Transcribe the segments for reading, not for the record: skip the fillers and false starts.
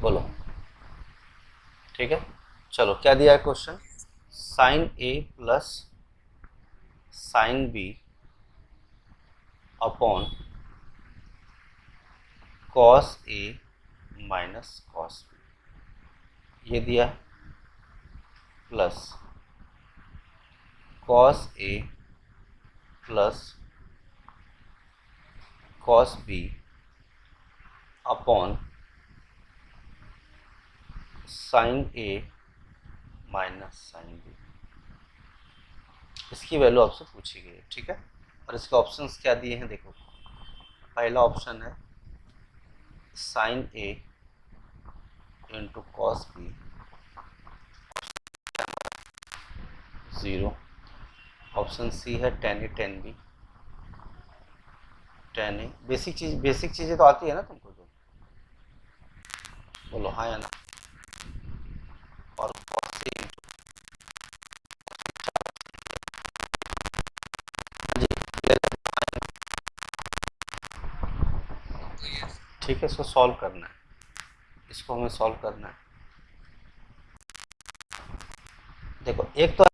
बोलो। ठीक है, चलो क्या दिया है question, sine A plus sine B upon cos A minus cos B, ये दिया है, plus cos A plus cos B upon sine A minus sine B, इसकी वैल्यू आपसे पूछी गई है। ठीक है, और इसके ऑप्शंस क्या दिए हैं देखो, पहला ऑप्शन है sine A into cos B zero, option सी है tan A tan B tan A, basic चीज़ें तो आती है ना तुमको तो, बोलो हाँ या ना। और cos C, जी ठीक है, इसको सॉल्व करना है, इसको हमें सॉल्व करना है। देखो एक तो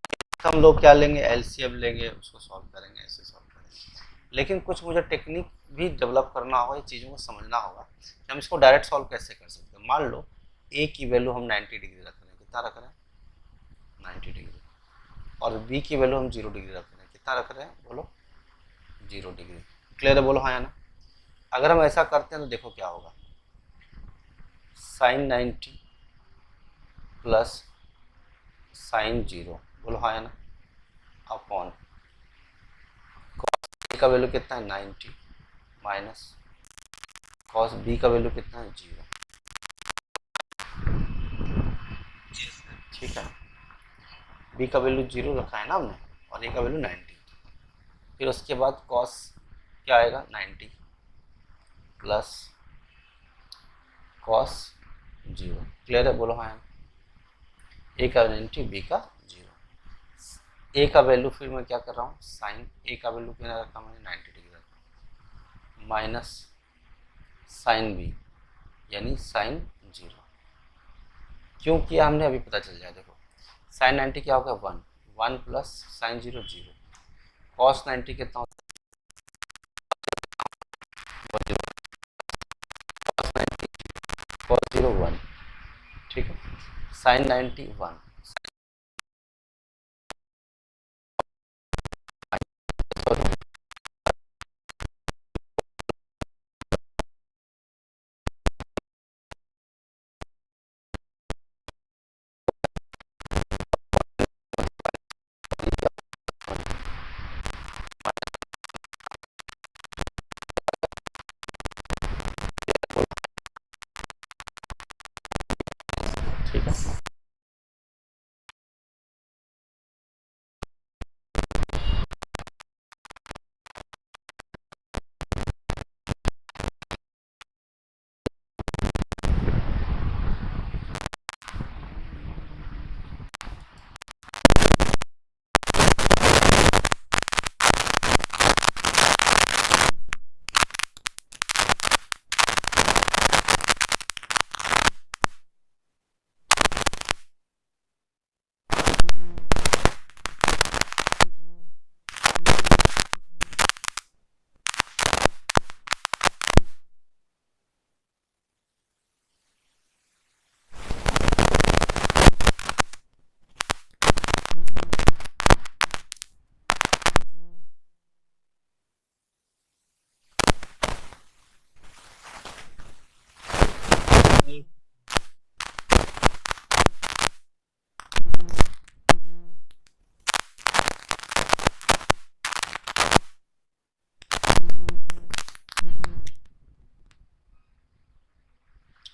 हम लोग क्या लेंगे, एलसीएम लेंगे, उसको सॉल्व करेंगे, ऐसे सॉल्व करेंगे, लेकिन कुछ मुझे टेक्निक भी डेवलप करना होगा, ये चीज़ों को समझना होगा कि हम इसको डायरेक्ट सॉल्व कैसे कर सकते हैं। मान लो ए की वैल्यू हम 90 डिग्री रख रहे हैं, कितना रख रहे हैं 90 डिग्री, और बी की वैल्यू हम 0 डिग्री रख रहे हैं, कितना रख रहे हैं बोलो 0 डिग्री। क्लियर है, बोलो हाँ या ना। अगर हम ऐसा करते हैं तो देखो क्या होगा, साइन 90 प्लस साइन 0, बोलो हाँ या ना, अपॉन कॉस ए का वैल्यू कितना है 90 माइनस कॉस बी का वैल्यू कितना है 0। ठीक है, बी का वैल्यू 0 रखा है ना हमने, और ए का वैल्यू 90, फिर उसके बाद कॉस क्या आएगा 90 प्लस कॉस 0। क्लियर है, बोलो हाँ, ए का 90 बी का 0। ए का वैल्यू फिर मैं क्या कर रहा हूँ, साइन ए का वैल्यू कितना रखा मैंने 90 डिग्री रखा, माइनस साइन बी यानी साइन 0। क्यों किया हमने अभी पता चल जाए, देखो साइन 90 क्या होगा 1, 1 प्लस साइन 0 0, कॉस 90 कितना होता है, कॉस 90 कॉस 0 1, ठीक है, साइन 90 1, ठीक है।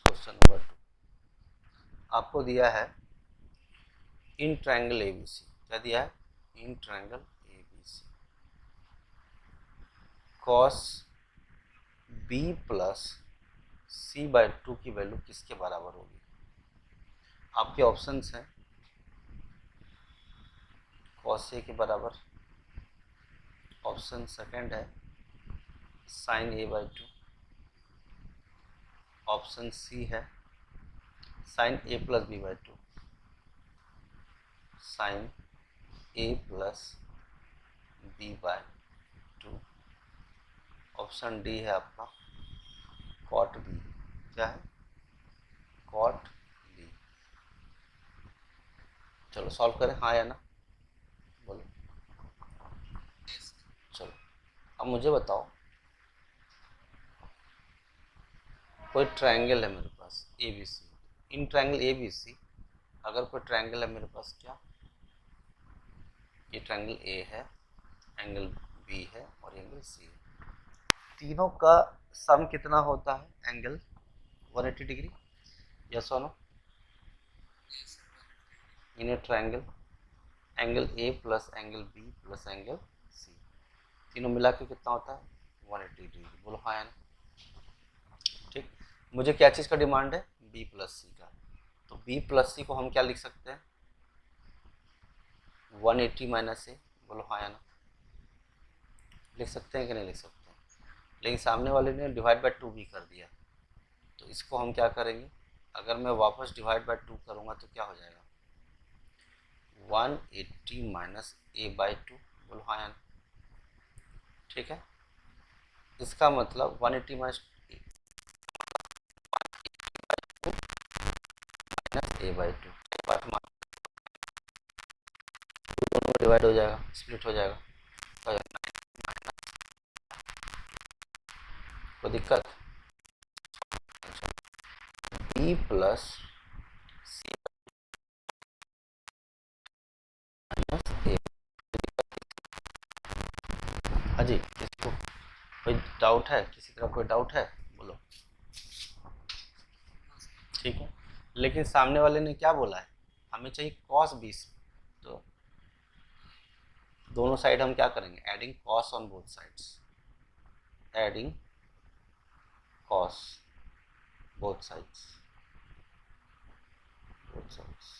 क्वेश्चन नंबर 2 आपको दिया है इन ट्रायंगल एबीसी, क्या दिया है in triangle ABC, cos b plus c by 2 की वैल्यू किसके बराबर होगी। आपके ऑप्शंस हैं कॉस ए के बराबर, ऑप्शन सेकंड है साइन ए बाई 2, ऑप्शन सी है sine A plus B by two, sine A plus B by two. Option D है आपका कॉट बी। क्या है? Cot B. चलो सॉल्व करें, हाँ या ना, बोलो। चलो अब मुझे बताओ, कोई ट्रायंगल है मेरे पास A B C, in triangle A B C अगर कोई ट्रायंगल है मेरे पास, क्या ये ट्रायंगल ए है, एंगल बी है और एंगल सी है, तीनों का सम कितना होता है? एंगल 180 डिग्री। यस और no? In a triangle angle a plus angle b plus angle c, तीनों मिला के कितना होता है? 180 डिग्री। बोलो हाँ या ना। ठीक, मुझे क्या चीज़ का डिमांड है? बी प्लस सी का। तो बी प्लस सी को हम क्या लिख सकते हैं? 180 माइनस ए। बोलो हाँ या ना। लिख सकते हैं कि नहीं लिख सकते हैं? लेकिन सामने वाले ने डिवाइड बाय टू भी कर दिया, तो इसको हम क्या करेंगे? अगर मैं वापस डिवाइड बाय टू करूँगा तो क्या हो जाएगा? 180 माइनस ए बाई टू। बोलो हाँ या ना। ठीक है, इसका मतलब 180 माइनस ए बाई टू, दोनों में डिवाइड हो जाएगा, स्प्लिट हो जाएगा, कोई दिक्कत? बी प्लस सी माइनस ए। हाँ जी, किसको कोई डाउट है? किसी तरह कोई डाउट है? बोलो। ठीक है, लेकिन सामने वाले ने क्या बोला है? हमें चाहिए कॉस 20। तो दोनों साइड हम क्या करेंगे? Adding cos on both sides, adding cos both sides, both sides.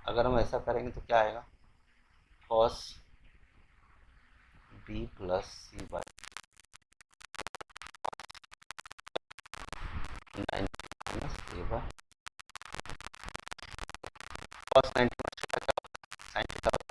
अगर हम ऐसा करेंगे तो क्या आएगा? Cos b plus c by 90 minus a by cos 90 sine theta होगा।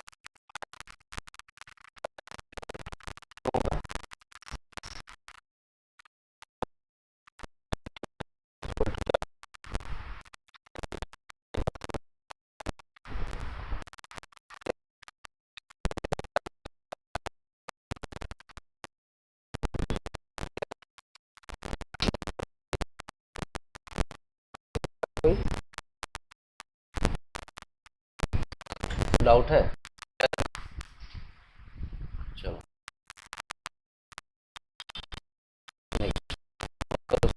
कोई डाउट है? चलो नेक्स्ट करो।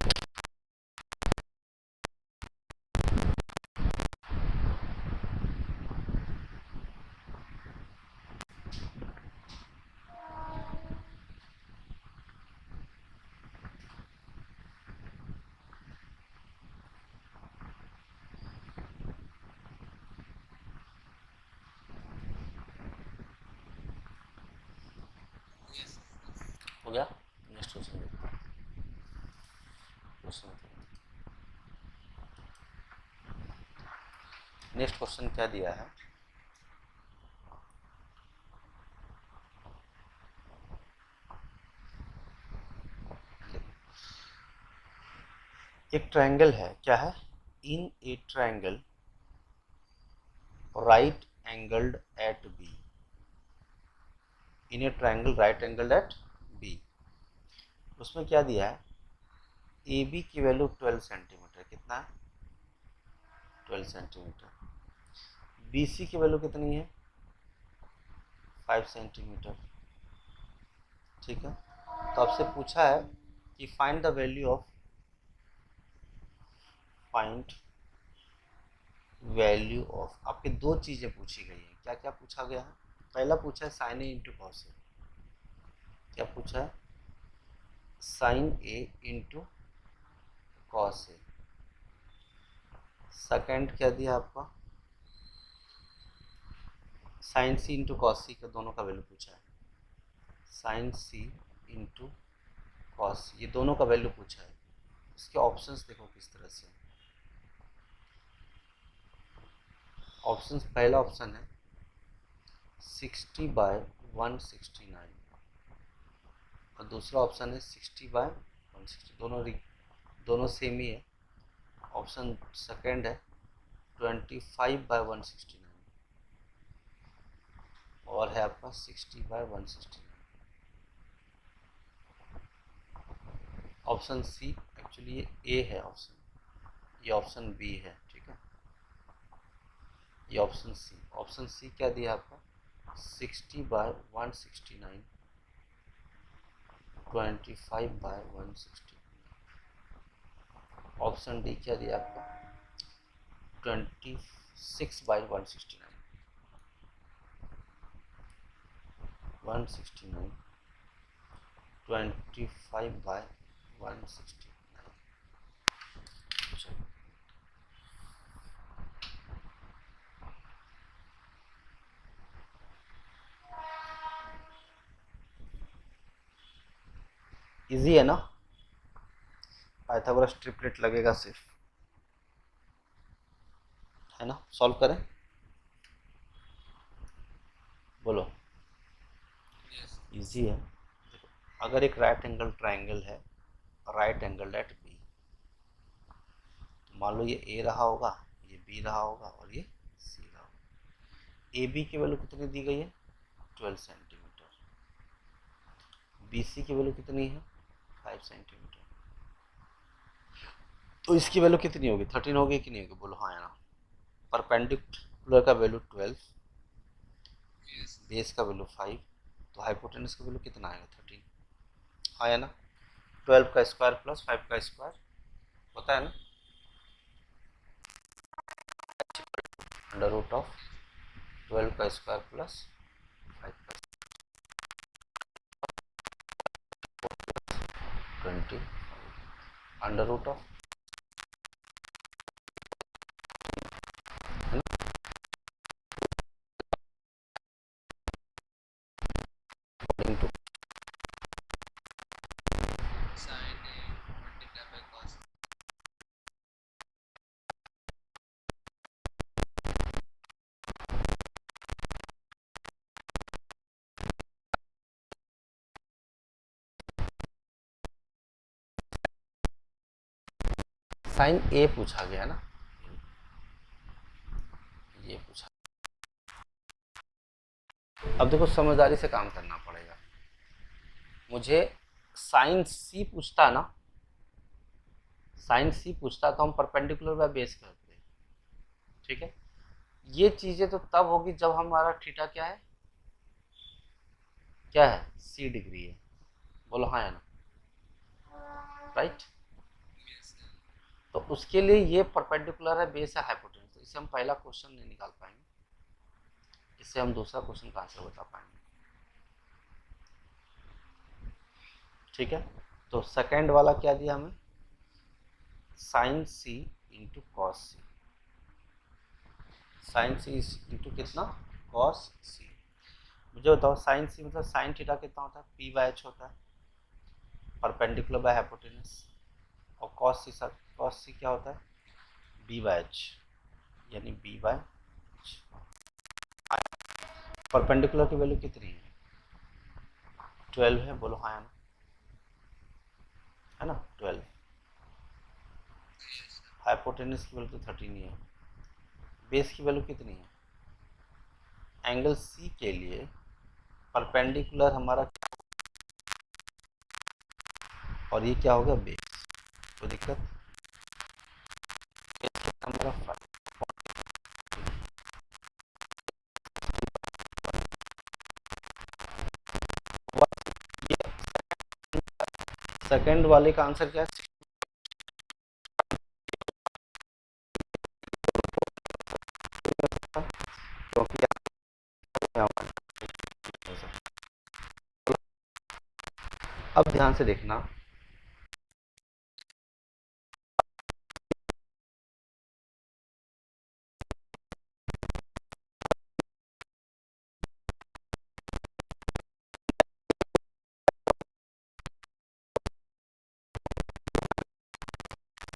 हो गया, नेक्स्ट क्वेश्चन देखते हैं। क्वेश्चन नेक्स्ट क्वेश्चन क्या दिया है? एक ट्रायंगल है, क्या है? In a triangle right angled at B, in a triangle right angled at B, उसमें क्या दिया है? ए बी की वैल्यू 12 सेंटीमीटर, कितना है? 12 सेंटीमीटर। बी सी की वैल्यू कितनी है? 5 सेंटीमीटर। ठीक है, तो आपसे पूछा है कि find the value of, find value of, आपके दो चीज़ें पूछी गई हैं। क्या क्या पूछा गया है? पहला पूछा है sine A into cos A. क्या पूछा है? Sine A into cos A. Second क्या दिया आपका? साइन सी इंटू कॉस सी का, दोनों का वैल्यू पूछा है। साइन सी इंटू कॉस, ये दोनों का वैल्यू पूछा है। इसके ऑप्शंस देखो किस तरह से। ऑप्शन पहला ऑप्शन है 60/169 और दूसरा ऑप्शन है 60/160, दोनों सेम ही है। ऑप्शन सेकेंड है 25/169 और है आपका 60/169। ऑप्शन सी, एक्चुअली ये ए है ऑप्शन, ये ऑप्शन बी है, ठीक है। ये ऑप्शन सी क्या दिया आपका 60/169 25/160। ऑप्शन डी क्या दिया आपका 26/169 169 25/169। इजी है ना, पाइथागोरस ट्रिपलेट लगेगा सिर्फ, है ना। सॉल्व करें, बोलो। इजी है। देखो, अगर एक राइट एंगल ट्राइंगल है, राइट एंगल एट बी, मान लो ये ए रहा होगा, ये बी रहा होगा और ये सी रहा होगा। ए बी की वैल्यू कितनी दी गई है 12 सेंटीमीटर, बी सी की वैल्यू कितनी है 5 सेंटीमीटर, तो इसकी वैल्यू कितनी होगी 13 होगी कि नहीं होगी, बोलो हाँ या ना। परपेंडिकुलर का वैल्यू 12, बेस का वैल्यू 5, तो हाइपोटेनस का वैल्यू कितना आएगा 13, हाँ या ना। 12 का स्क्वायर प्लस 5 का स्क्वायर होता है ना, अंडर रूट ऑफ 12 का स्क्वायर प्लस 5 का 20 अंडर रूट ऑफ, है ना, इंटू साइन ए पूछा गया ना, ये पूछा। अब देखो समझदारी से काम करना पड़ेगा, मुझे साइन सी पूछता ना, साइन सी पूछता तो हम परपेंडिकुलर बाय बेस करते, ठीक है। ये चीजें तो तब होगी जब हमारा थीटा क्या है, क्या है सी डिग्री है, बोलो हाँ या ना, राइट। तो उसके लिए ये परपेंडिकुलर है, बेस है हाइपोटेनस, तो इसे हम पहला क्वेश्चन नहीं निकाल पाएंगे, इससे हम दूसरा क्वेश्चन कहाँ से बता पाएंगे, ठीक है। तो सेकंड वाला क्या दिया हमें साइन सी इंटू कॉस सी, साइन सी इंटू कितना कॉस सी। मुझे बताओ साइन सी मतलब साइन थीटा कितना होता है पी बाय एच होता है, परपेंडिकुलर बाय हाइपोटेनस, और कॉस सी क्या होता है बी बाय एच, यानी बी बाय एच। परपेंडिकुलर की वैल्यू कितनी है 12 है, बोलो हाँ या ना, है ना 12। हाइपोटेनस की वैल्यू तो 13 ही है। बेस की वैल्यू कितनी है, एंगल सी के लिए परपेंडिकुलर हमारा, और ये क्या होगा बेस, कोई दिक्कत, हमारा 5। सेकंड वाले का आंसर क्या है, क्योंकि अब ध्यान से देखना,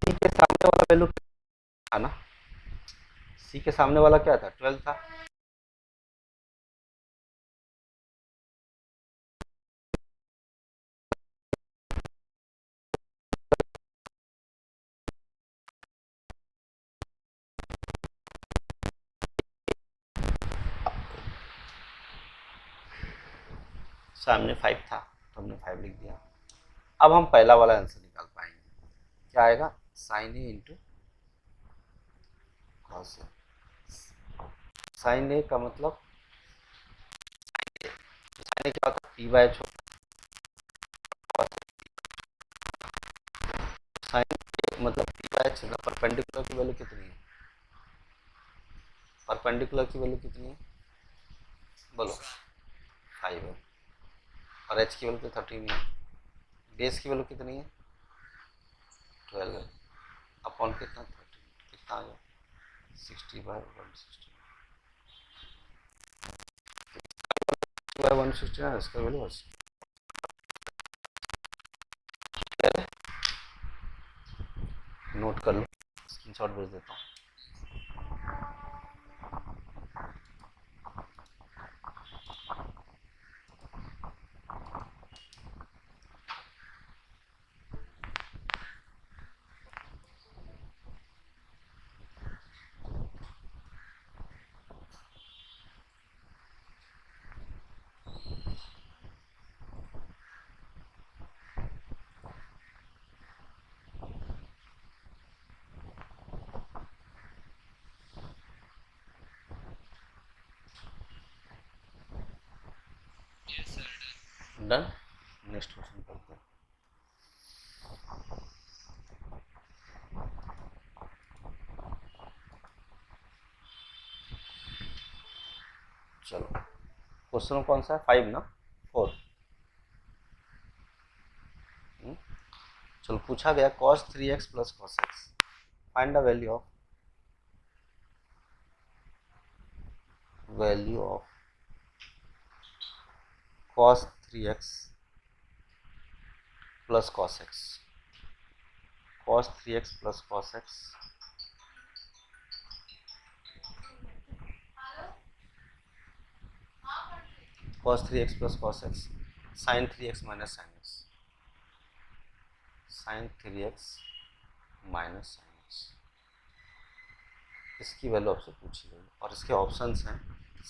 सी के सामने वाला वैल्यू था ना, सी के सामने वाला क्या था, 12 था। सामने 5 था तो हमने 5 लिख दिया। अब हम पहला वाला आंसर निकाल पाएंगे, क्या आएगा, sign A into cos A. Sign ए का मतलब, साइन ए क्या होता है, पी बाय एच। साइन ए मतलब पी बाय एच, परपेंडिकुलर की वैल्यू कितनी है, परपेंडिकुलर की वैल्यू कितनी है, बोलो, 5 है। और एच की वैल्यू तो 13 है। बेस की वैल्यू कितनी है, 12 है। अपॉन कितना, 13, कितना आ गया, 60/160 बाय 160 है, इसका वैल्यू बस नोट कर लो, स्क्रीनशॉट भेज देता हूँ। डन, नेक्स्ट क्वेश्चन करते हैं। चलो, क्वेश्चन कौन सा है, 5 ना 4। चलो, पूछा गया cos 3x plus cos x, find the value of cos 3x plus cos x, cos 3x plus cos x, cos 3x plus cos x, sin 3x minus sin x, sin 3x minus sin x, इसकी value आपसे पूछी गई और इसके options हैं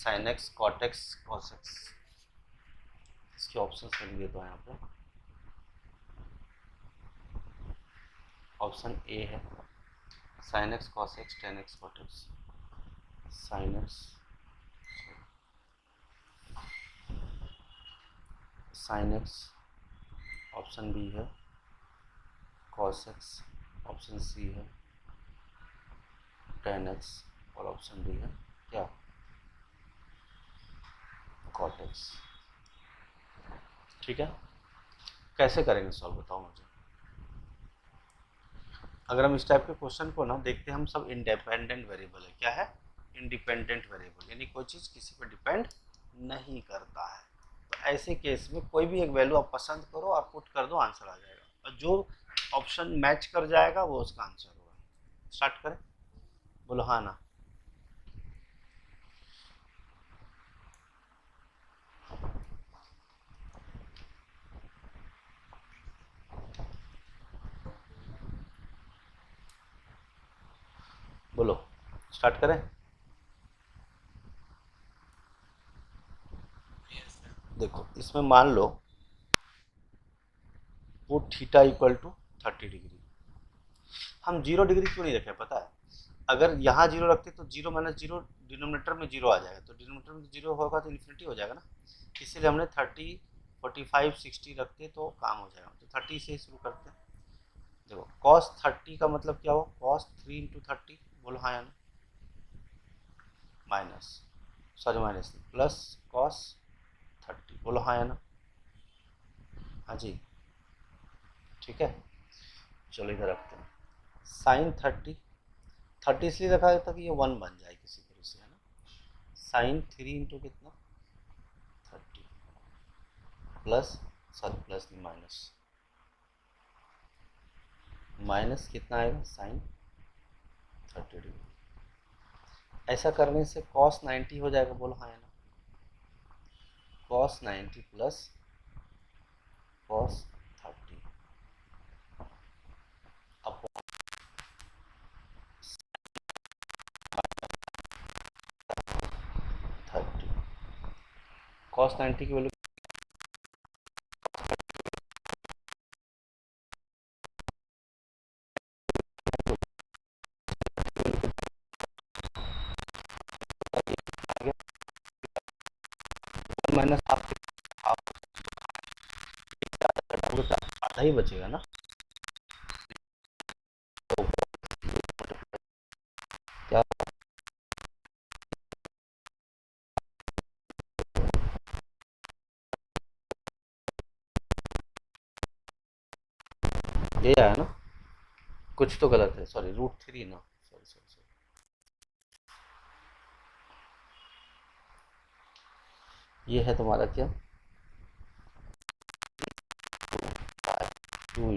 sin x, cot x, cos x। इसके options लिख देता हूँ यहाँ पे। ऑप्शन ए है sin x, cos x, tan x, cot x, sin x, sin x, option b है cos x, ऑप्शन सी है tan x और ऑप्शन डी है क्या, cot x। ठीक है, कैसे करेंगे सॉल्व, बताओ मुझे। अगर हम इस टाइप के क्वेश्चन को ना देखते हैं, हम सब इंडिपेंडेंट वेरिएबल है, क्या है, इंडिपेंडेंट वेरिएबल, यानी कोई चीज़ किसी पर डिपेंड नहीं करता है। तो ऐसे केस में कोई भी एक वैल्यू आप पसंद करो और पुट कर दो, आंसर आ जाएगा, और जो ऑप्शन मैच कर जाएगा वो उसका आंसर होगा। स्टार्ट करें, बोलो हाँ ना। बोलो, स्टार्ट करें। देखो, इसमें मान लो put theta equal to 30 degree. हम 0 डिग्री क्यों नहीं रखे पता है, अगर यहाँ 0 रखते तो 0 - 0 डिनोमिनेटर में 0 आ जाएगा, तो डिनोमिनेटर में 0 होगा तो इन्फिनिटी हो जाएगा ना, इसीलिए हमने 30, 45, 60 रखते तो काम हो जाएगा। तो 30 से शुरू करते हैं। देखो, cos 30 का मतलब क्या हो, cos 3 इंटू 30, बोलो हाँ या ना, minus, sorry minus plus cos 30, बोलो हाँ या ना, हाँ जी, ठीक है। चलो इधर रखते हैं, साइन 30, 30 इसलिए रखा था कि ये 1 बन जाए किसी तरह से, है ना। साइन 3 इंटू कितना, 30 प्लस, सॉरी प्लस नहीं, माइनस, माइनस कितना आएगा, साइन 30 डिग्री। ऐसा करने से cos 90 हो जाएगा, बोलो हाँ या ना। cos 90 plus cos 30 upon 30। cos 90 की वैल्यू माइनस हाफ, हाफ आधा ही बचेगा ना। तो क्या ये आया ना, कुछ तो गलत है, सॉरी √3 ना, सॉरी सॉरी सॉरी। ये है तुम्हारा क्या, 2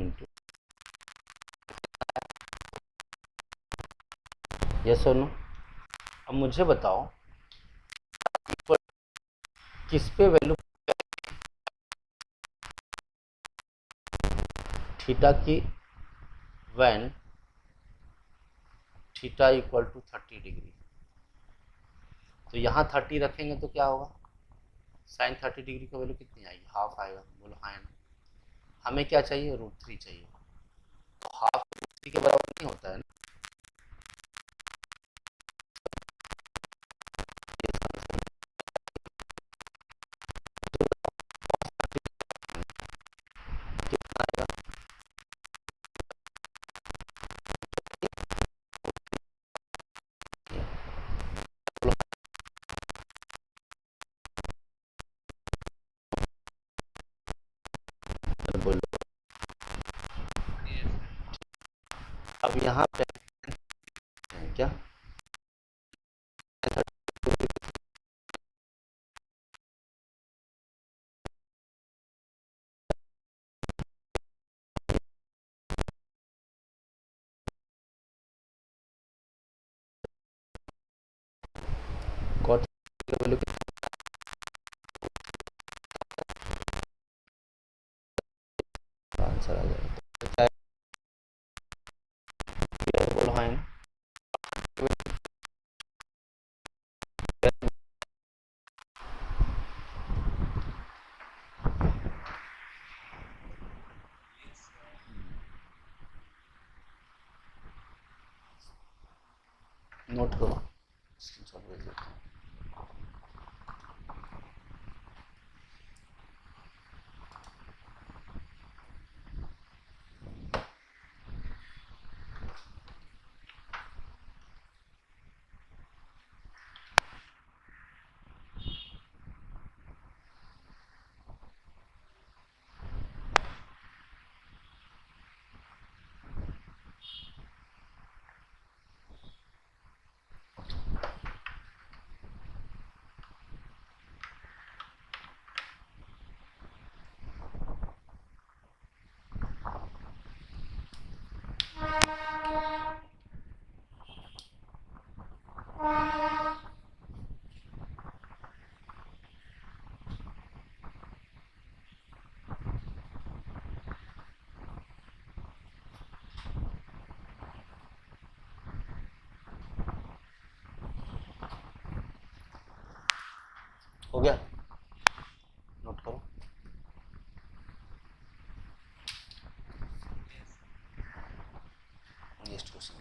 यस और नो। अब मुझे बताओ किस पे वैल्यू थीटा की, when theta equal to 30 degree. तो यहाँ 30 रखेंगे तो क्या होगा, साइन 30 डिग्री का वैल्यू कितनी आएगी, हाफ आएगा, बोलो हाँ या ना। हमें क्या चाहिए, √3 चाहिए। तो हाफ √3 के बराबर नहीं होता है ना। कितना आएगा, बोलो। अब यहाँ पे क्या, cot का वैल्यू कितना, आंसर आ जाएगा। तो क्या है, बोलो हाँ या ना। नोट करो, स्क्रीनशॉट भेज देता हूँ। हो गया, नोट करो। नेक्स्ट क्वेश्चन,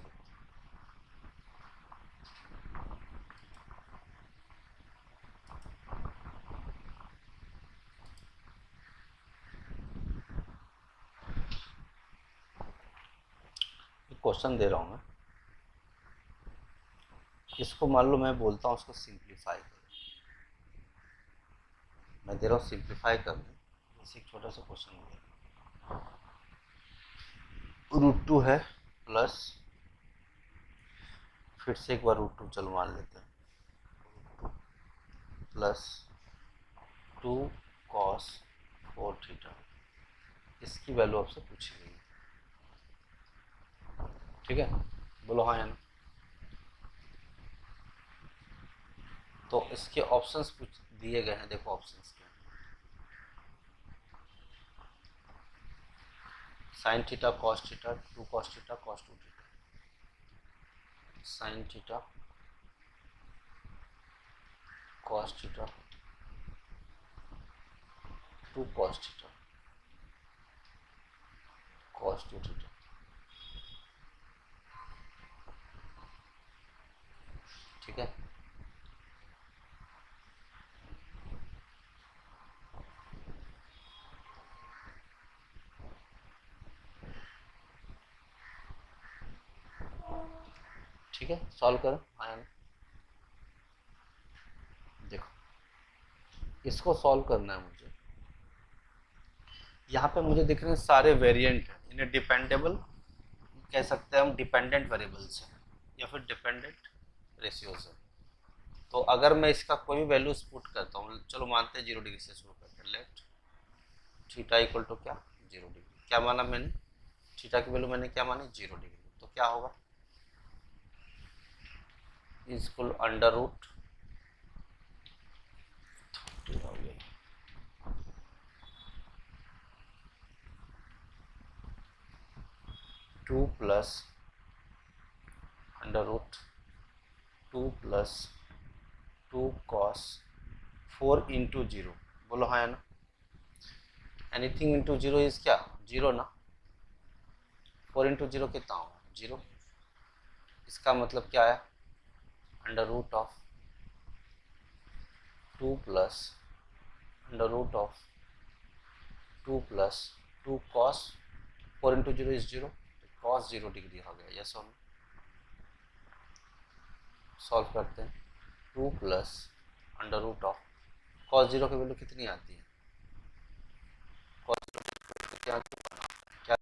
क्वेश्चन दे रहा हूँ मैं, इसको मान लो मैं बोलता हूँ उसको सिंप्लीफाई करो, मैं दे रहा हूँ सिंप्लीफाई करने। जैसे एक छोटा सा क्वेश्चन हो गया, √2 है प्लस, फिर से एक बार √2 चलो मान लेते हैं, प्लस 2 cos 4 थीटा, इसकी वैल्यू आपसे पूछी गई, ठीक है, बोलो हाँ या ना। तो इसके ऑप्शंस कुछ दिए गए हैं, देखो ऑप्शंस के, sine theta cos theta, two cos theta cos two theta, sine theta cos theta two cos theta cos two theta. ठीक है, ठीक है, सॉल्व करो। आया ना, देखो इसको सॉल्व करना है मुझे। यहाँ पे मुझे दिख रहे हैं सारे वेरिएंट हैं, इन्हें डिपेंडेबल कह सकते हैं हम, डिपेंडेंट वेरिएबल्स हैं या फिर डिपेंडेंट रेशियोज है। तो अगर मैं इसका कोई भी वैल्यूज पुट करता हूँ, चलो मानते हैं 0 डिग्री से शुरू करते हैं, लेट थीटा इक्वल टू क्या 0 डिग्री, क्या माना मैंने, थीटा की वैल्यू मैंने क्या मानी 0 डिग्री, तो क्या होगा is equal under root 2 plus under root 2 plus 2 cos 4 into 0, बोलो हाँ है ना, एनीथिंग इंटू 0 इज क्या 0 ना, 4 इंटू 0 कितना होगा 0, इसका मतलब क्या है under root of 2 plus under root of 2 plus 2 cos 4 into 0 is 0, cos 0 degree हो गया। यस और सॉल्व करते हैं, 2 plus under root of cos 0 की वैल्यू कितनी आती है, कॉस 0 कितनी आती है क्या,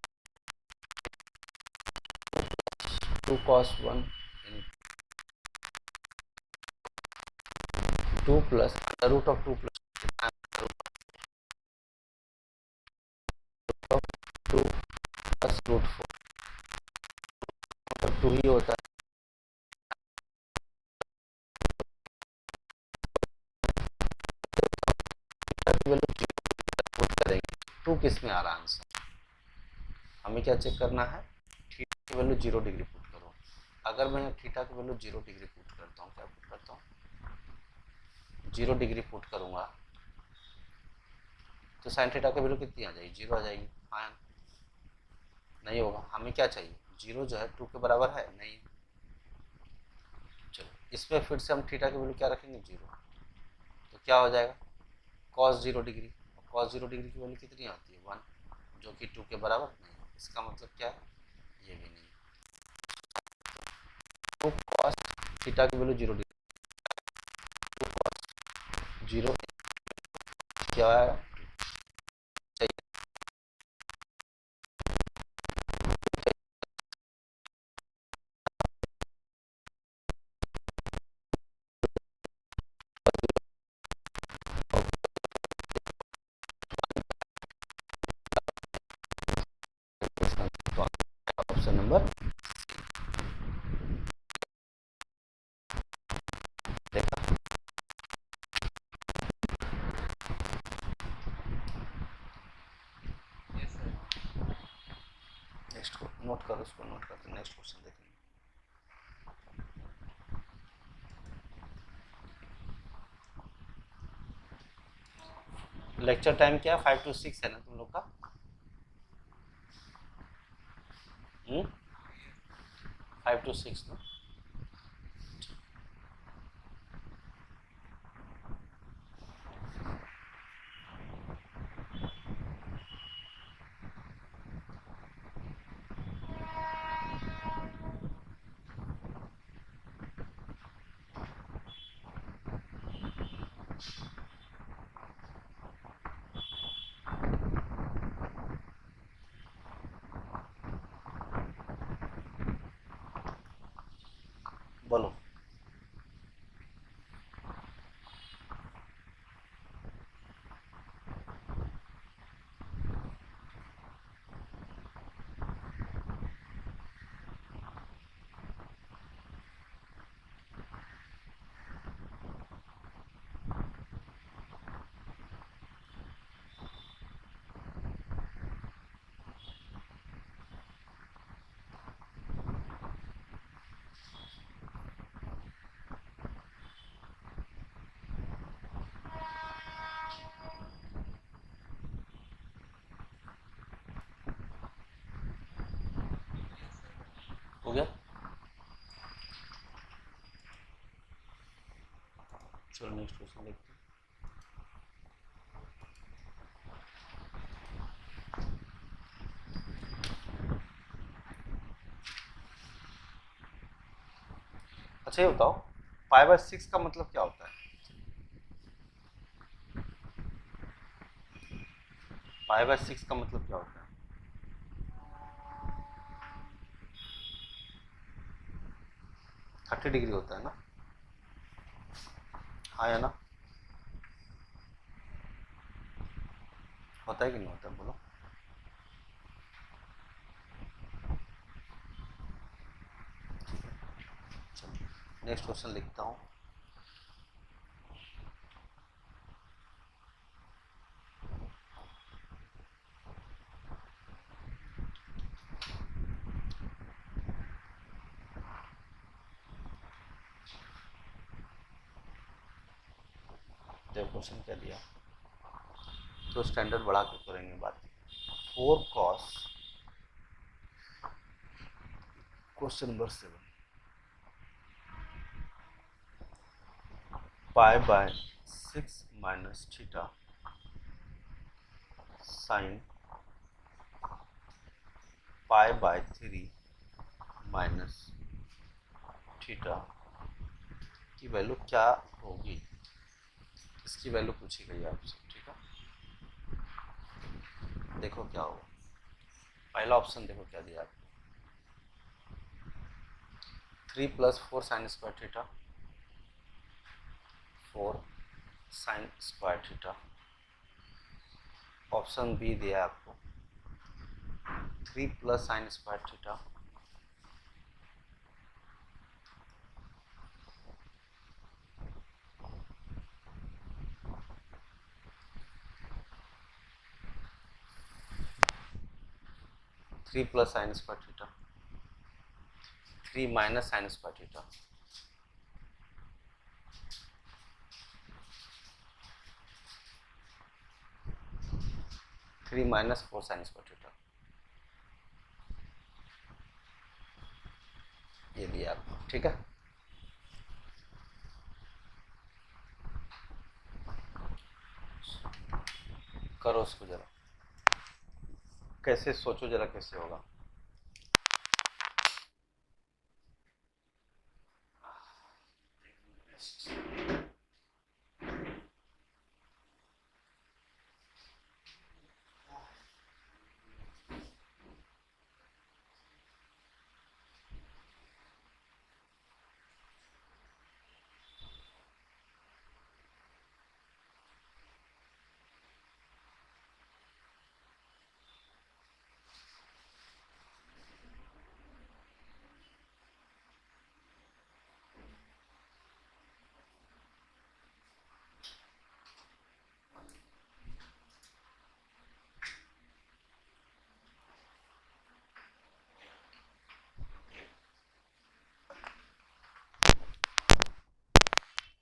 2 cos 1 2 plus under root of 2 plus 2 plus root 4 2 ही होता है, पुट करेंगे 2 किस में आ रहा है आंसर, हमें क्या चेक करना है थीटा की वैल्यू 0 डिग्री पुट करो। अगर मैं थीटा की वैल्यू 0 डिग्री पुट करता हूँ, क्या पुट करता हूँ 0 डिग्री पुट करूँगा, तो साइन थीटा की वैल्यू कितनी आ जाएगी 0 आ जाएगी। हाँ नहीं होगा, हमें क्या चाहिए 0 जो है 2 के बराबर है नहीं, चलो इसमें फिर से हम थीटा की वैल्यू क्या रखेंगे 0, तो क्या हो जाएगा कॉस 0 डिग्री, कॉस 0 डिग्री की वैल्यू कितनी आती है 1, जो कि 2 के बराबर नहीं है, इसका मतलब क्या है ये भी नहीं, तो कॉस थीटा की वैल्यू 0 डिग्री, तो कॉस 0 क्या है ऑप्शन नंबर, देखा नेक्स्ट को नोट करो, उसको नोट करते नेक्स्ट क्वेश्चन देखेंगे। लेक्चर टाइम क्या 5 to 6 है ना तुम लोग का, 5 to 6 ना, बोलो चलो नेक्स्ट क्वेश्चन देखते हैं। अच्छा ये बताओ, 5/6 का मतलब क्या होता है? 5/6 का मतलब क्या होता है? 30 डिग्री होता है ना? हाँ या ना? होता है कि नहीं होता है, बोलो। चलो नेक्स्ट क्वेश्चन लिखता हूँ। देखो क्वेश्चन क्या दिया, तो स्टैंडर्ड बढ़ा के करेंगे बात। 4 cos, question number 7, π/6 minus theta sine π/3 minus theta की वैल्यू क्या होगी, इसकी वैल्यू पूछी गई है आपसे। ठीक है, देखो क्या होगा। पहला ऑप्शन देखो क्या दिया आपको, 3 + 4 sine square theta, 4 sine square theta. Option b दिया आपको 3 + sine square theta, 3 + sine square theta, 3 minus sine square theta. 3 minus 4 sine square theta, ये दिया आपको। ठीक है, करो उसको जरा, कैसे सोचो जरा कैसे होगा।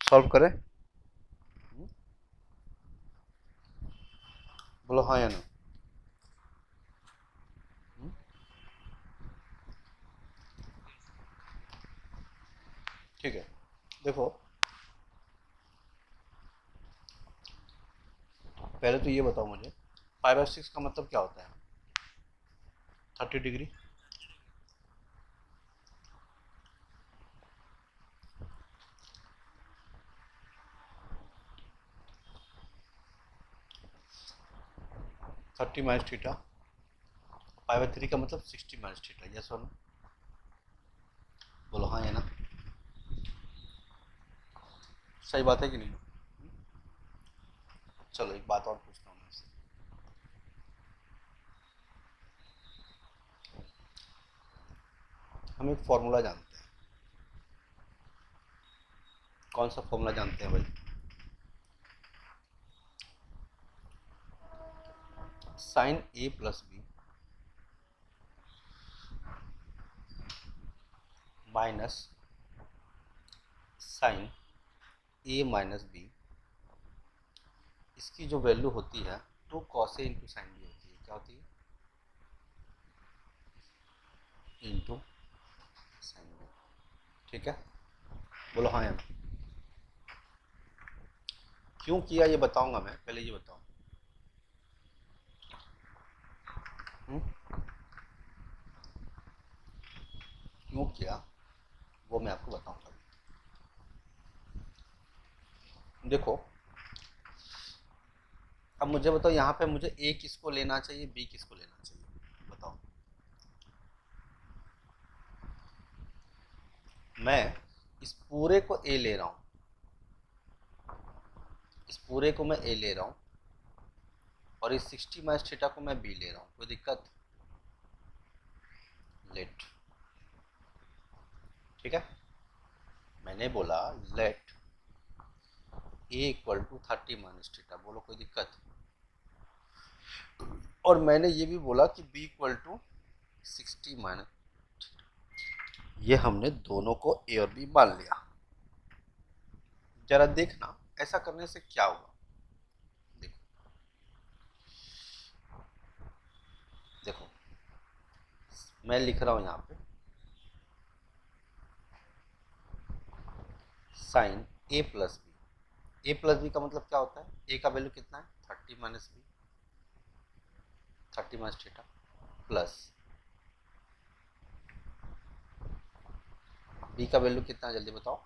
सॉल्व करें, बोलो हाँ या ना। ठीक है, देखो पहले तो ये बताओ मुझे 5/6 का मतलब क्या होता है? 30 डिग्री। थर्टी माइनस थीटा, 5/3 का मतलब 60 माइनस थीटा। यस और नो, बोलो हाँ या ना। सही बात है कि नहीं? चलो एक बात और पूछता हूँ मैं आपसे, हम एक फॉर्मूला जानते हैं। कौन सा फॉर्मूला जानते हैं भाई? Sine A + B minus sine A - B, इसकी जो वैल्यू होती है 2 cos A × साइन B होती है। क्या होती है? Into sine B। ठीक है, बोलो हाँ या ना। क्यों किया ये बताऊंगा मैं, पहले ये बताओ। हम्म? क्यों किया वो मैं आपको बताऊंगा। देखो अब मुझे बताओ, यहाँ पे मुझे ए किसको लेना चाहिए, बी किसको लेना चाहिए, बताओ। मैं इस पूरे को ए ले रहा हूँ, इस पूरे को मैं ए ले रहा हूँ, और इस 60 माइनस थीटा को मैं बी ले रहा हूँ, कोई दिक्कत? लेट, ठीक है, मैंने बोला let a equal to 30 minus theta, बोलो कोई दिक्कत? और मैंने ये भी बोला कि बी इक्वल टू 60 माइनस, ये हमने दोनों को ए और बी मान लिया। जरा देखना ऐसा करने से क्या होगा। देखो देखो मैं लिख रहा हूं यहां पे sign A plus B. A plus b का मतलब क्या होता है, ए का वैल्यू कितना है 30 minus b, 30 minus theta, plus b का वैल्यू कितना है जल्दी बताओ,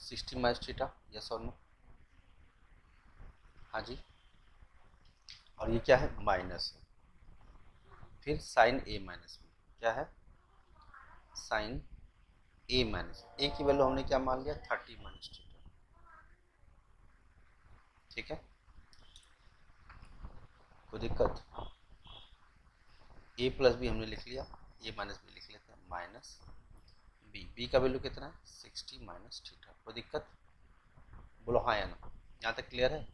60 माइनस थीटा, यस और नो? हाँ जी, और ये क्या है माइनस है, फिर साइन ए माइनस बी, क्या है साइन ए माइनस, ए की वैल्यू हमने क्या मान लिया 30 माइनस थीटा, ठीक है, कोई दिक्कत? ए प्लस बी हमने लिख लिया, ए माइनस बी लिख लेते हैं, माइनस बी, बी का वैल्यू कितना है 60 माइनस थीटा, कोई दिक्कत? बोलो हाँ या ना, यहाँ तक क्लियर है?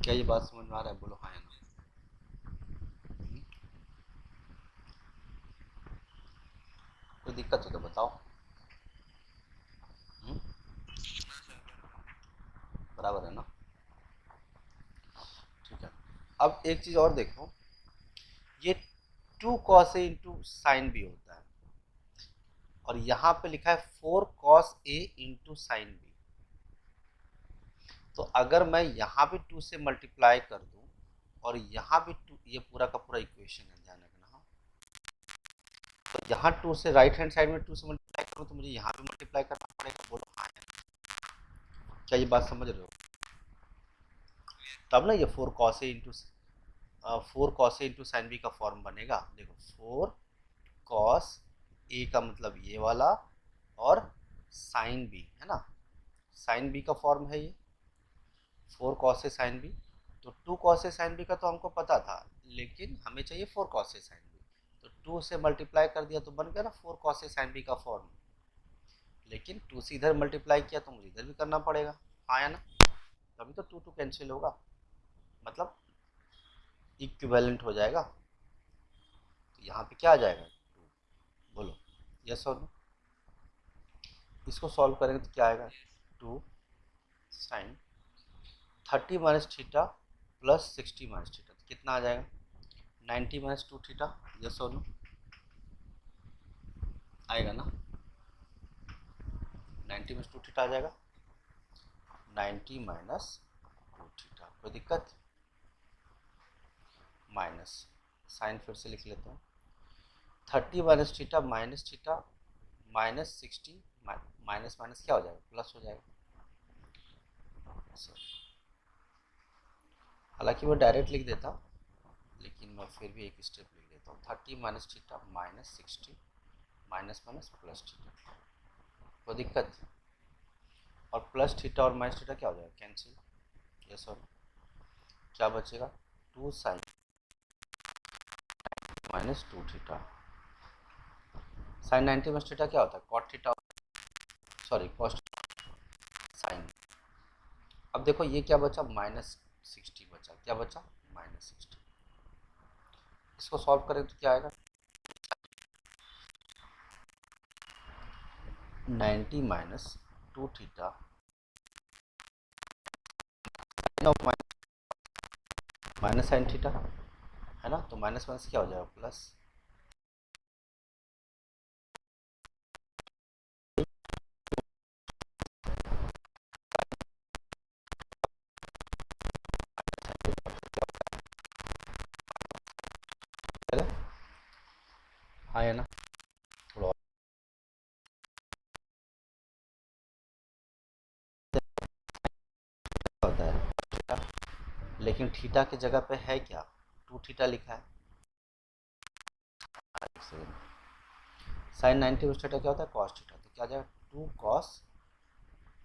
क्या ये बात समझ में आ रहा है, बोलो हाँ या ना? कोई दिक्कत हो तो बताओ। हम्म? बराबर है ना? ठीक है, अब एक चीज और देखो, ये 2 cos a into sine B होता है, और यहाँ पे लिखा है 4 cos a into sine B. तो अगर मैं यहाँ भी 2 से मल्टीप्लाई कर दूं और यहाँ भी 2, ये पूरा का पूरा इक्वेशन है, ध्यान रखना। हाँ, तो यहाँ 2 से राइट हैंड साइड में 2 से मल्टीप्लाई करूँ तो मुझे यहाँ भी मल्टीप्लाई करना पड़ेगा, बोलो हाँ या नहीं? क्या ये बात समझ रहे हो? तब ना ये 4 cos a into 4 cos a into sine b का फॉर्म बनेगा। देखो 4 cos a का मतलब ये वाला, और साइन बी है ना, साइन बी का फॉर्म है ये 4 cos a साइन बी। तो 2 cos a साइन बी का तो हमको पता था, लेकिन हमें चाहिए 4 cos a साइन बी, तो 2 से मल्टीप्लाई कर दिया तो बन गया ना 4 cos a साइन बी का फॉर्म। लेकिन 2 से इधर मल्टीप्लाई किया तो मुझे इधर भी करना पड़ेगा, हाँ या ना? तभी तो 2 कैंसिल होगा, मतलब इक्विवेलेंट हो जाएगा। तो यहाँ पे क्या आ जाएगा 2, बोलो यस और नो? इसको सॉल्व करेंगे तो क्या आएगा 2 sine 30 minus theta plus 60 minus theta, तो कितना आ जाएगा 90 माइनस 2 थीटा, यस और नो? आएगा ना, 90 माइनस 2 थीटा आ जाएगा, 90 माइनस 2 थीटा, कोई दिक्कत? माइनस साइन फिर से लिख लेते हैं, 30 minus theta minus 60, minus minus क्या हो जाएगा प्लस हो जाएगा। हालांकि वो डायरेक्ट लिख देता, लेकिन मैं फिर भी एक स्टेप लिख देता हूँ, 30 minus theta minus 60, minus minus plus theta, कोई दिक्कत? और प्लस थीटा और माइनस थीटा क्या हो जाएगा कैंसिल, यस और क्या बचेगा 2 sine minus 2 theta, sine 90 minus theta क्या होता है cot theta, sorry cos sine. अब देखो ये क्या बचा माइनस 60 बचा, क्या बचा माइनस 60, इसको सॉल्व करें तो क्या आएगा 90 minus 2 theta minus sine theta, है ना, तो माइनस माइनस क्या हो जाएगा प्लस, हाँ है ना, थोड़ा और होता है थीटा, लेकिन थीटा की जगह पे है क्या, टू थीटा लिखा है। साइन 90 उस थीटा क्या होता है, कॉस थीटा, तो क्या आ जाएगा टू कॉस,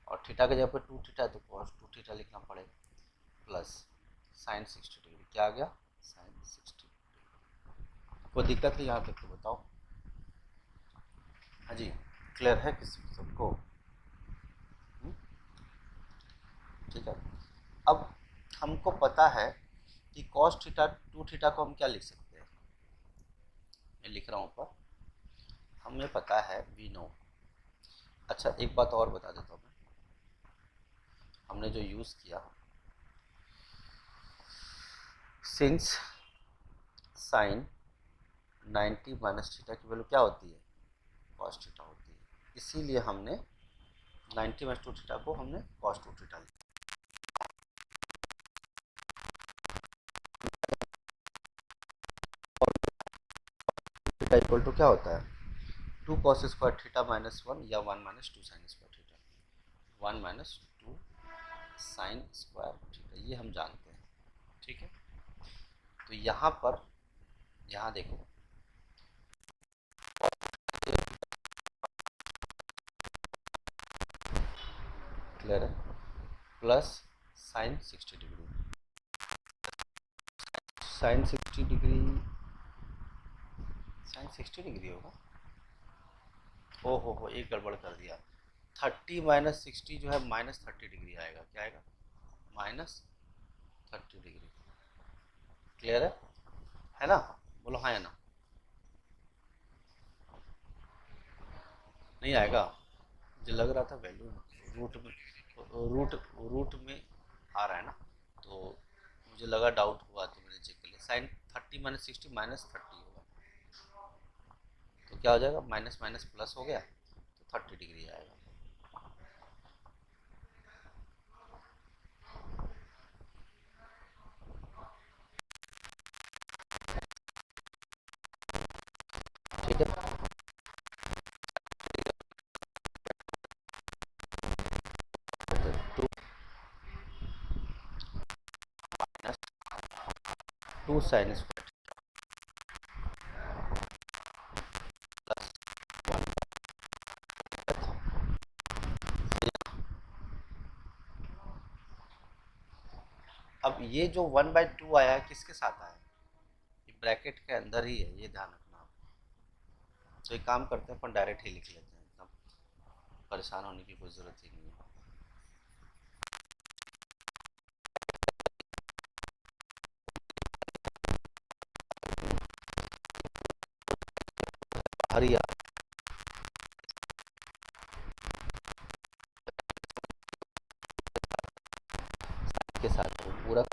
और थीटा की जगह पे टू थीटा है तो कॉस टू थीटा लिखना पड़ेगा, प्लस साइन 60 डिग्री, क्या आ गया साइन 60। कोई दिक्कत है यहाँ तक तो बताओ। हाँ जी, क्लियर है किसी सबको। हम्म, ठीक है। अब हमको पता है कि कॉस थीटा टू थीटा को हम क्या लिख सकते हैं, मैं लिख रहा हूँ ऊपर, हमें पता है वी नो। अच्छा एक बात और बता देता हूँ मैं, हमने जो यूज़ किया, सिंस साइन 90 माइनस थीटा की वैल्यू क्या होती है, कॉस थीटा होती है, इसीलिए हमने 90 माइनस टू थीटा को हमने कॉस टू थीटा लिखा। और थीटा इक्वल टू क्या होता है, two cos square theta minus one, या one minus two sine square theta, one minus two sine square theta, ये हम जानते हैं। ठीक है, तो यहाँ पर, यहाँ देखो, क्लियर है, plus sine 60 degree, sine 60 degree, sine 60 degree होगा, हो एक गड़बड़ कर दिया, 30 माइनस 60 जो है माइनस 30 डिग्री आएगा, क्या आएगा माइनस 30 डिग्री। क्लियर है ना, बोलो हाँ है ना, नहीं आएगा, मुझे लग रहा था वैल्यू रूट में, रूट रूट में आ रहा है ना, तो मुझे लगा डाउट हुआ तो मैंने चेक कर लिया, साइन 30 माइनस 60 माइनस 30 होगा, तो क्या हो जाएगा माइनस माइनस प्लस हो गया, तो 30 डिग्री आएगा। ठीक है, two minus two sine square plus one. अब ये जो वन बाई टू आया है किसके साथ आया है, ये ब्रैकेट के अंदर ही है, ये ध्यान रखना आप। तो एक काम करते हैं अपन डायरेक्ट ही लिख लेते हैं, एकदम परेशान होने की कोई ज़रूरत ही नहीं है। हरिया के साथ वो पूरा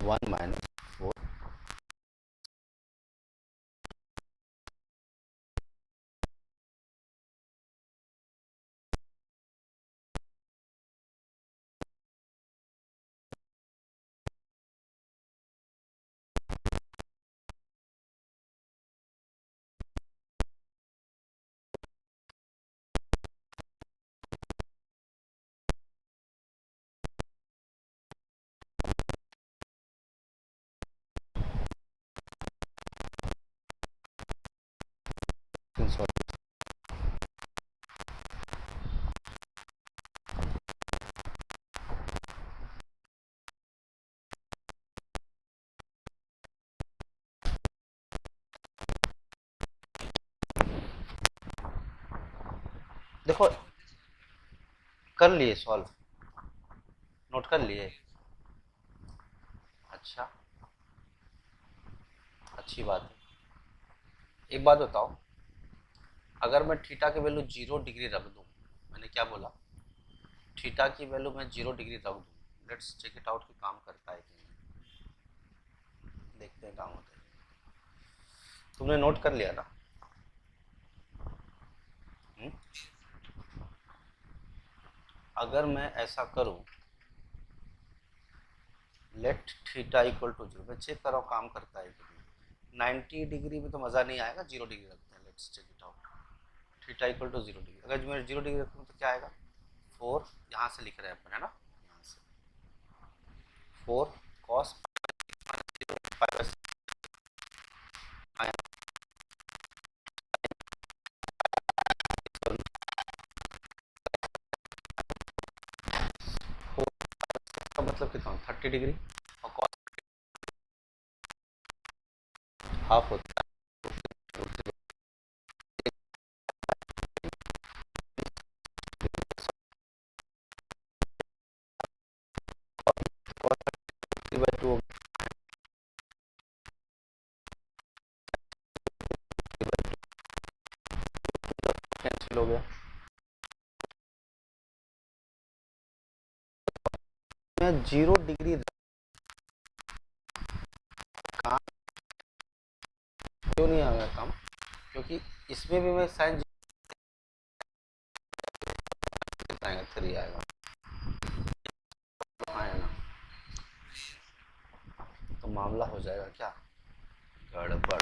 वन माइनस फोर, सॉरी, देखो कर लिए सॉल्व, नोट कर लिए, अच्छा अच्छी बात है। एक बात बताओ, अगर मैं थीटा की वैल्यू 0 डिग्री रख दूँ, मैंने क्या बोला, थीटा की वैल्यू मैं 0 डिग्री रख दूँ, लेट्स चेक इट आउट कि काम करता है कि नहीं, देखते हैं काम होता है। तुमने नोट कर लिया ना? हुँ? अगर मैं ऐसा करूँ, लेट थीटा इक्वल टू 0, मैं चेक कर रहा हूँ काम करता है कि नहीं। 90 डिग्री में तो मज़ा नहीं आएगा, 0 डिग्री रखते हैं, let's check it out. Theta equal to 0 degree, अगर मैं 0 डिग्री रखूँ तो क्या आएगा, 4, यहाँ से लिख रहे हैं अपन, है ना, यहाँ से 4 कॉस का मतलब कितना, 30 डिग्री, और कॉस हाफ होता है, बाई टू कैंसिल हो गया। मैं 0 डिग्री काम क्यों नहीं आ गया काम, क्योंकि इसमें भी मैं साइन आएगा, 3 आएगा, आएगा, तो मामला हो जाएगा क्या, गड़बड़।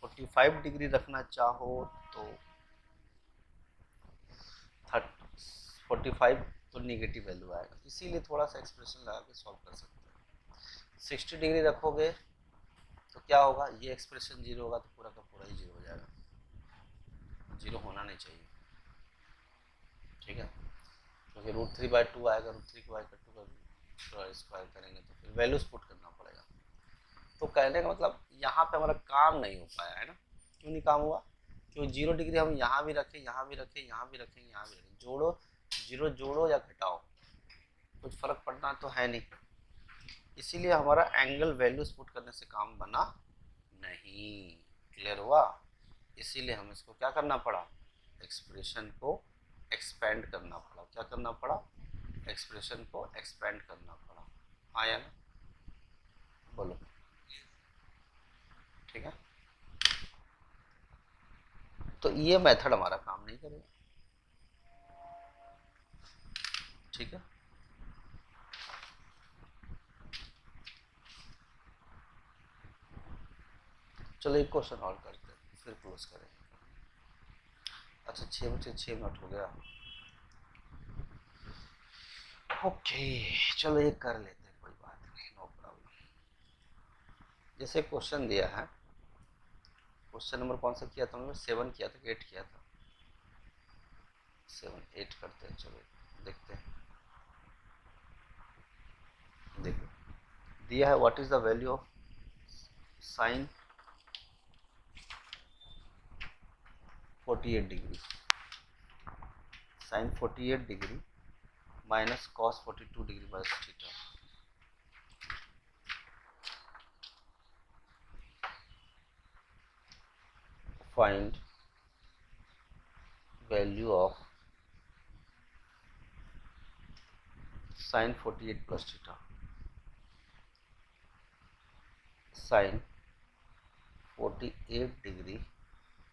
45 डिग्री रखना चाहो तो 45 तो निगेटिव वैल्यू आएगा, इसीलिए थोड़ा सा एक्सप्रेशन लगा के सॉल्व कर सकते हैं। 60 डिग्री रखोगे तो क्या होगा, ये एक्सप्रेशन 0 होगा तो पूरा का पूरा ही 0 हो जाएगा, 0 होना नहीं चाहिए, ठीक है, क्योंकि √3/2 आएगा, √3 को टू का स्क्वायर करेंगे तो फिर वैल्यूज पुट करना पड़ेगा। तो कहने का मतलब यहाँ पे हमारा काम नहीं हो पाया है ना, क्यों नहीं काम हुआ, क्योंकि 0 डिग्री हम यहाँ भी रखें, यहाँ भी रखें, यहाँ भी रखें, यहाँ भी रखें, जोड़ो, 0 जोड़ो या घटाओ, कुछ फर्क पड़ना तो है नहीं, इसीलिए हमारा एंगल वैल्यूज पुट करने से काम बना नहीं। क्लियर हुआ? इसीलिए हम इसको क्या करना पड़ा, एक्सप्रेशन को एक्सपेंड करना पड़ा, क्या करना पड़ा, एक्सप्रेशन को एक्सपेंड करना पड़ा। आया ना, बोलो, ठीक है, तो ये मेथड हमारा काम नहीं करेगा, ठीक है। चलो एक क्वेश्चन और करते हैं फिर क्लोज करेंगे। अच्छा 6 बजे 6 मिनट हो गया, ओके, चलो ये कर लेते हैं, कोई बात नहीं, नो प्रॉब्लम। जैसे क्वेश्चन दिया है, क्वेश्चन नंबर कौन सा किया था हमने, 7 किया था कि 8 किया था, 7 8 करते हैं, चलो देखते हैं। देखो दिया है, what is the value of sine 48 degree, sine 48 degree minus cos 42 degree by theta. Find value of sine 48 plus theta, sine 48 degree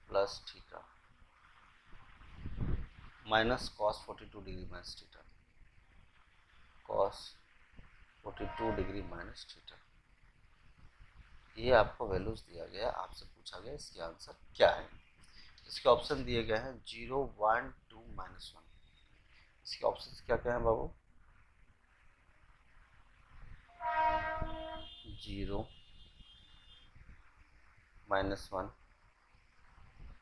plus theta minus cos 42 degree minus theta, cos 42 degree minus theta. ये आपको values दिया गया, आपसे पूछा गया इसके answer क्या है। इसके ऑप्शन दिए गए हैं 0 1 2 -1। इसके ऑप्शन क्या क्या है बाबू, 0 -1,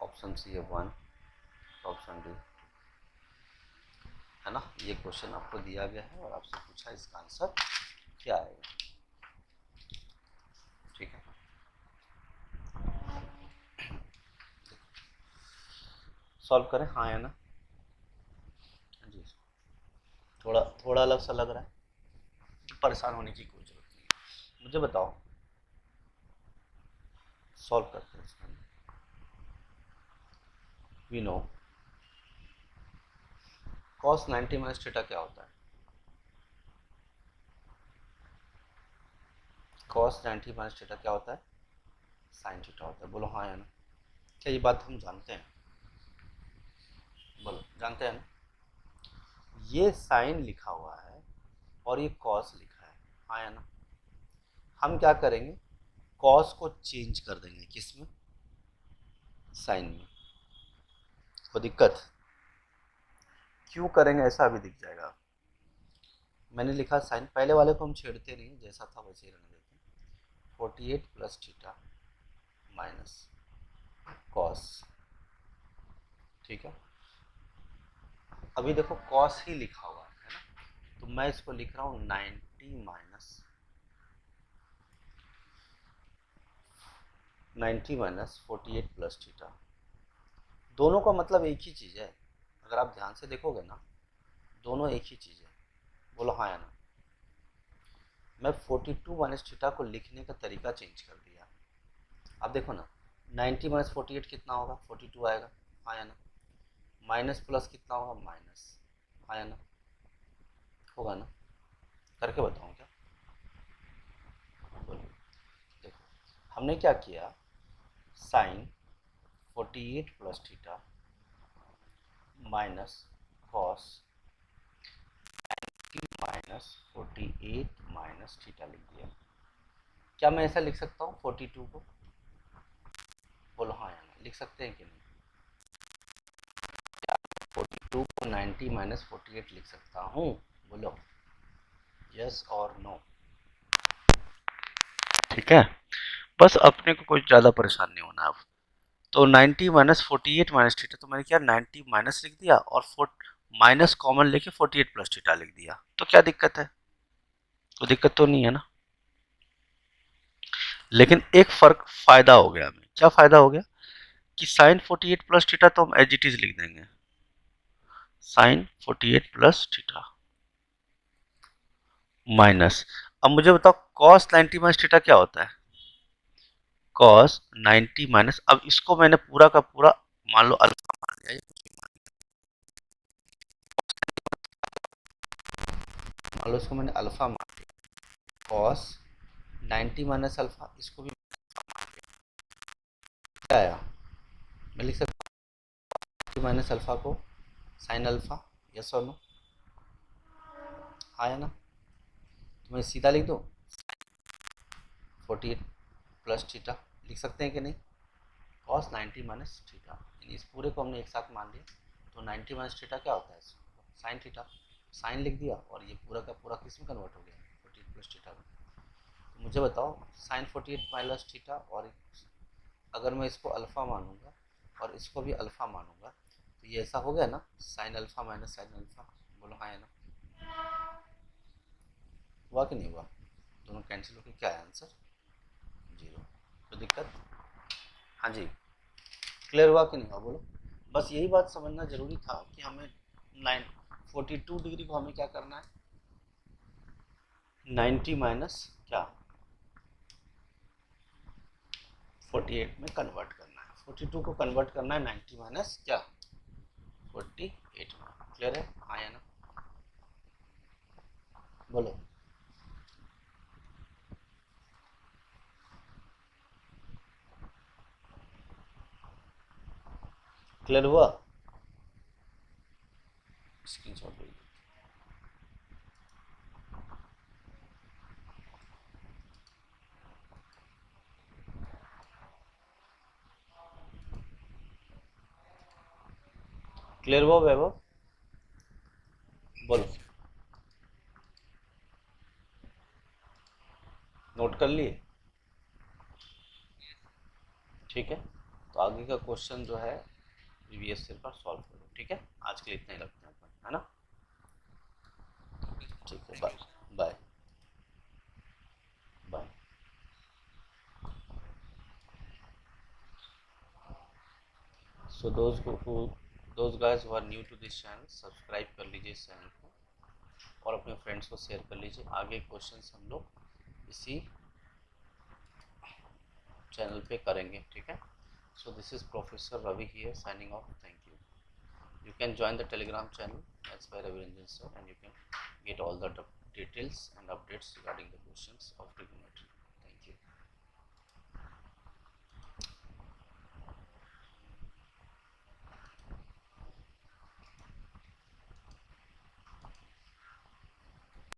ऑप्शन सी है 1, ऑप्शन डी, है ना। ये क्वेश्चन आपको दिया गया है और आपसे पूछा इसका आंसर क्या आएगा, ठीक है। सॉल्व करें, हाँ या ना जी, थोड़ा थोड़ा अलग सा लग रहा है, परेशान होने की कोई जरूरत नहीं, मुझे बताओ, सॉल्व करते हैं इसका। We know cos 90 minus theta क्या होता है? cos 90 माइनस थीटा क्या होता है? साइन थीटा होता है। बोलो हाँ या ना? क्या ये बात हम जानते हैं? बोलो जानते हैं ना? ये साइन लिखा हुआ है और ये कॉस लिखा है, हाँ या ना? हम क्या करेंगे, कॉस को चेंज कर देंगे किसमें? साइन में। कोई दिक्कत? क्यों करेंगे ऐसा अभी दिख जाएगा। मैंने लिखा साइन, पहले वाले को हम छेड़ते नहीं, जैसा था वैसे ही रहने देते हैं। 48 प्लस थीटा माइनस कॉस, ठीक है। अभी देखो कॉस ही लिखा हुआ है ना, तो मैं इसको लिख रहा हूँ 90 माइनस 48 प्लस थीटा। दोनों का मतलब एक ही चीज़ है, अगर आप ध्यान से देखोगे ना, दोनों एक ही चीज़ है। बोलो हाँ या ना? मैं 42 माइनस थीटा को लिखने का तरीका चेंज कर दिया। अब देखो ना, 90 माइनस 48 कितना होगा? 42 आएगा, हाँ या ना? माइनस प्लस कितना होगा? माइनस, हाँ या ना? होगा ना? करके बताऊँ क्या? बोलो। देखो हमने क्या किया, sine 48 plus theta minus cos minus 48 minus theta लिख दिया। क्या मैं ऐसा लिख सकता हूँ 42 को? बोलो हाँ या ना? लिख सकते हैं कि नहीं? क्या 42 को 90 माइनस 48 लिख सकता हूँ? बोलो यस और नो। ठीक है, बस अपने को कुछ ज़्यादा परेशान नहीं होना अब। तो 90 माइनस 48 माइनस थीटा, तो मैंने क्या 90 माइनस लिख दिया और माइनस कॉमन लेके 48 प्लस थीटा लिख दिया। तो क्या दिक्कत है? तो दिक्कत तो नहीं है ना। लेकिन एक फर्क फायदा हो गया हमें। क्या फायदा हो गया कि साइन 48 प्लस थीटा तो हम एज इट इज लिख देंगे, साइन 48 प्लस थीटा माइनस। अब मुझे बताओ कॉस 90 माइनस थीटा क्या होता है? कॉस 90 माइनस, अब इसको मैंने पूरा का पूरा मान लो अल्फा मान लिया, मान लो इसको मैंने अल्फा मान लिया। कॉस 90 माइनस अल्फा, इसको भी क्या आया, मैं लिख सकता हूँ माइनस अल्फा को साइन अल्फा, यस और नो? आया ना? तो मैं सीधा लिख दूँ 48 प्लस थीटा, लिख सकते हैं कि नहीं? कॉस 90 माइनस थीटा, यानी इस पूरे को हमने एक साथ मान लिया। तो 90 माइनस थीटा क्या होता है? Sine theta. साइन लिख दिया और ये पूरा का पूरा किस में कन्वर्ट हो गया? 48 प्लस थीटा में। तो मुझे बताओ साइन 48 माइनस थीटा, और अगर मैं इसको अल्फ़ा मानूंगा और इसको भी अल्फ़ा मानूंगा, तो ये ऐसा हो गया ना, sine alpha minus sine alpha. बोलो हाँ है ना? हुआ कि नहीं हुआ? दोनों कैंसिल होकर क्या है आंसर? जीरो। तो दिक्कत? हाँ जी, क्लियर हुआ कि नहीं हुआ? बोलो। बस यही बात समझना जरूरी था कि हमें 42 डिग्री को हमें क्या करना है, 90 माइनस क्या, 48 में कन्वर्ट करना है। 42 को कन्वर्ट करना है 90 माइनस क्या, 48 में। क्लियर है हाँ या ना? बोलो। क्लियर हुआ? स्क्रीनशॉट भेजिए। क्लियर हुआ वैभव? बोलो। नोट कर लिए? ठीक है, तो आगे का क्वेश्चन जो है प्रीवियस ईयर का सॉल्व करो। ठीक है, आज के लिए इतना ही रखते हैं अपन, है ना? ठीक है, bye bye bye. So those guys who are new to this channel, subscribe कर लीजिए इस चैनल को और अपने फ्रेंड्स को शेयर कर लीजिए। आगे क्वेश्चंस हम लोग इसी चैनल पे करेंगे। ठीक है, So this is Professor Ravi here signing off. Thank you. You can join the Telegram channel as by Ravi Ranjan sir, and you can get all the details and updates regarding the questions of trigonometry.